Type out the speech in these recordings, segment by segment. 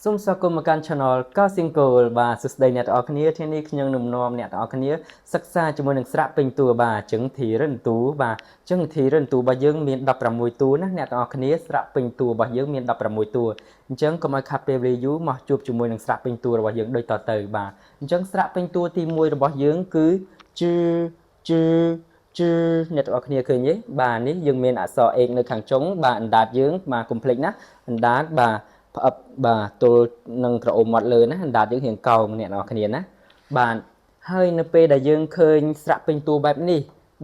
សូមស្វាគមន៍មកកាន់ Channel កោ Single បាទសួស្តីអ្នកទាំងអស់គ្នាថ្ងៃនេះខ្ញុំនឹងនាំអ្នកទាំងអស់គ្នាសិក្សាជាមួយនឹងស្រៈពេញតួបាទចឹងធីរិនតួបាទចឹងធីរិនតួរបស់យើងមាន16តួណាអ្នកទាំងអស់គ្នាស្រៈពេញតួរបស់យើងមាន16តួអញ្ចឹងកុំឲ្យខាត់ពេលវេលាយូរមកជួបជាមួយនឹងស្រៈពេញតួរបស់យើងដូចតទៅបាទអញ្ចឹងស្រៈពេញតួទី1របស់យើងគឺជឺអ្នកទាំងអស់គ្នាឃើញទេបាទនេះយើងមានអក្សរ x នៅខាងចុងបាទអណ្ដាតយើងបាទកុំភ្លេចណាអណ្ដាតបាទផ្អឹបបាទទល់នឹងក្រអូមមាត់លើណាអណ្ដាតយើងរៀងកោងអ្នកនរគ្នាណាបាទហើយនៅពេលដែលយើងឃើញស្រៈពេញតួបែបនេះ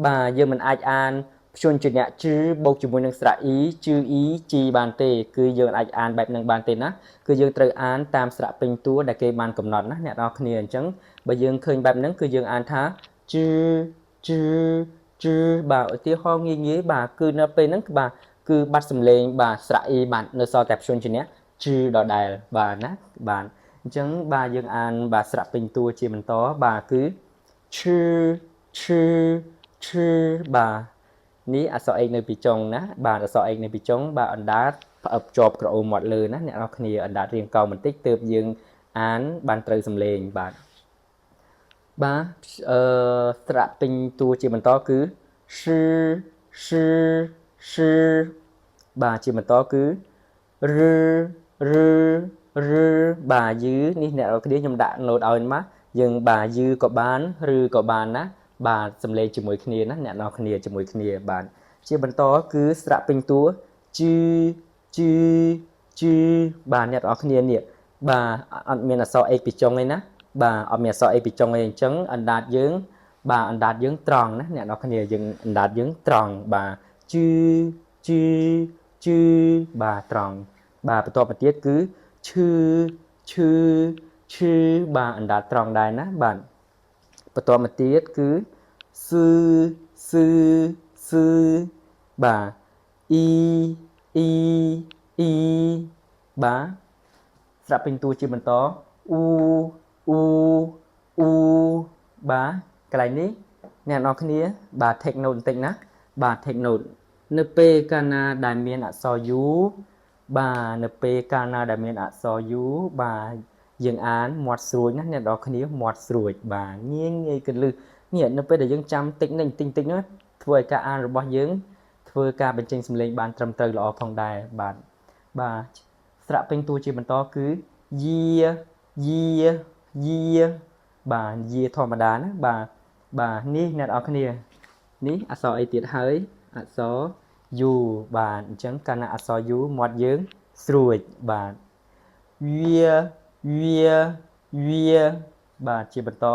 បាទយើងមិនអាចអានព្យញ្ជនៈជឺបូកជាមួយនឹងស្រៈ e ជឺ e ជីបានទេគឺយើងអាចអានបែបហ្នឹងបានទេណាគឺយើងត្រូវអានតាមស្រៈពេញតួដែលគេបានកំណត់ណាអ្នកនរគ្នាអញ្ចឹងបើយើងឃើញបែបហ្នឹងគឺយើងអានថាជឺបាទឧទាហរណ៍ងាយបាទគឺនៅពេលហ្នឹងបាទគឺបាត់សំឡេងបាទស្រៈ e បាទនៅសល់តែព្យញ្ជនៈជឺដដែលបាទណាបាទអញ្ចឹងបាទយើងអានបាទស្រៈពេញតួជាបន្តបាទគឺឈឺបាទនេះអក្សរ x នៅពីចុងណាបាទអក្សរ x នៅពីចុងបាទអណ្ដាតផ្អឹបជាប់ក្រអូមមាត់លើណាអ្នកនរគ្នាអណ្ដាតរៀងកោងបន្តិចទើបយើងអានបានត្រូវសំឡេងបាទស្រៈពេញតួជាបន្តគឺឈឺបាទជាបន្តគឺឬបាទយឺនេះអ្នកនរគ្នាខ្ញុំដាក់ note ឲ្យមកយើងបាទយឺក៏បានឬក៏បានណាបាទសំឡេងជាមួយគ្នាណាអ្នកនរគ្នាជាមួយគ្នាបាទជាបន្តគឺស្រៈពេញតួជឺបាទអ្នកនរគ្នានេះបាទអត់មានអក្សរ x ពីចុងឯណាបាទអត់មានអក្សរ x ពីចុងឯងអញ្ចឹងអណ្ដាតយើងបាទអណ្ដាតយើងត្រង់ណាអ្នកនរគ្នាយើងអណ្ដាតយើងត្រង់បាទជឺបាទត្រង់បាទបន្តមកទៀតគឺឈឺបាទអណ្ដាតត្រង់ដែរណាបាទបន្តមកទៀតគឺស៊ឺបាទអ៊ីបាទស្រៈពេញតួជាបន្តអ៊ូបាទកន្លែងនេះអ្នកនរគ្នាបាទ take note បន្តិចណាបាទ take note នៅពេលកាលណាដែលមានអក្សរ u បាទនៅពេលកាលណាដែលមានអក្សរ u បាទយើងអានមាត់ស្រួចណាអ្នកនរគ្នាមាត់ស្រួចបាទងាយកលឹះនេះនៅពេលដែលយើងចាំតិចនេះណាធ្វើឲ្យការអានរបស់យើងធ្វើការបញ្ចេញសំឡេងបានត្រឹមត្រូវល្អផងដែរបាទស្រៈពេញតួជាបន្តគឺយាបាទយាធម្មតាណាបាទនេះអ្នកនរគ្នានេះអក្សរអីទៀតហើយអក្សរ u បាទអញ្ចឹងកាលណាអក្សរ u មាត់យើងស្រួចបាទវាបាទជាបន្ត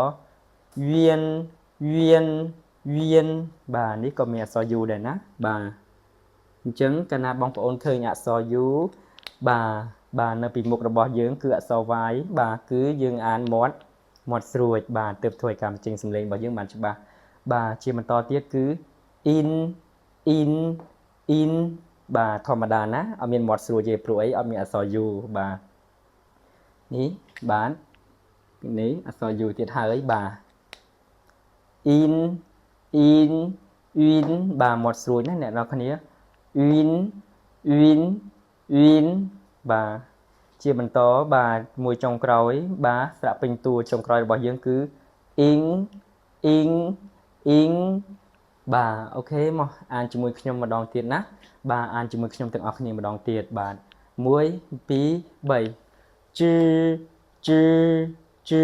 វៀនបាទនេះក៏មានអក្សរ u ដែរណាបាទអញ្ចឹងកាលណាបងប្អូនឃើញអក្សរ u បាទនៅពីមុខរបស់យើងគឺអក្សរ y បាទគឺយើងអានមាត់ស្រួចបាទទើបធ្វើឲ្យការបញ្ចេញសំឡេងរបស់យើងបានច្បាស់បាទជាបន្តទៀតគឺ in បាទធម្មតាណាអត់មានមាត់ស្រួចទេព្រោះអីអត់មានអក្សរ u បាទនេះបាទនេះអក្សរ u ទៀតហើយបាទ in បាទមាត់ស្រួចណាអ្នកនរគ្នា win បាទជាបន្តបាទមួយចុងក្រោយបាទស្រៈពេញតួចុងក្រោយរបស់យើងគឺ ing បាទអូខេមកអានជាមួយខ្ញុំម្ដងទៀតណាបាទអានជាមួយខ្ញុំទាំងអស់គ្នាម្ដងទៀតបាទ1 2 3ជឺឈឺឬជ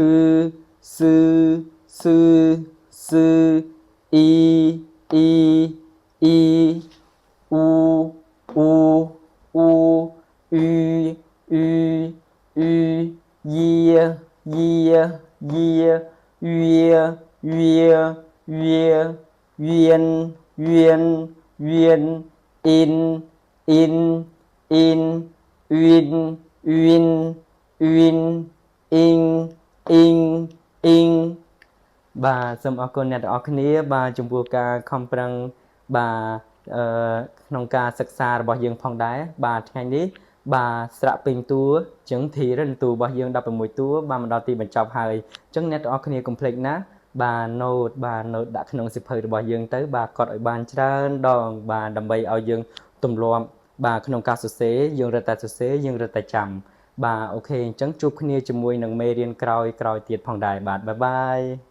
ឺឈឺស៊ឺអ៊ីអ៊ូអ៊ូយាវៀនអ៊ីនវិនអ៊ីងបាទសូមអរគុណអ្នកទាំងអស់គ្នាបាទចំពោះការខំប្រឹងបាទក្នុងការសិក្សារបស់យើងផងដែរបាទថ្ងៃនេះ bà sạ pin tua chứng thì rất tù bao dương đọc một tua bà mình đào tìm mình chọc hơi chứng nét ở kia complete ná bà nốt đã khả năng xịp hơi bao dương tới bà còn ở bàn trơn đòn bà đầm bay ở dương tùm lùm bà khả năng cao sụt xế dương ra tay sụt xế dương ra tay chậm bà ok chứng chụp kia cho mùi nâng mê riêng còi tiệt phòng đài bà bye bye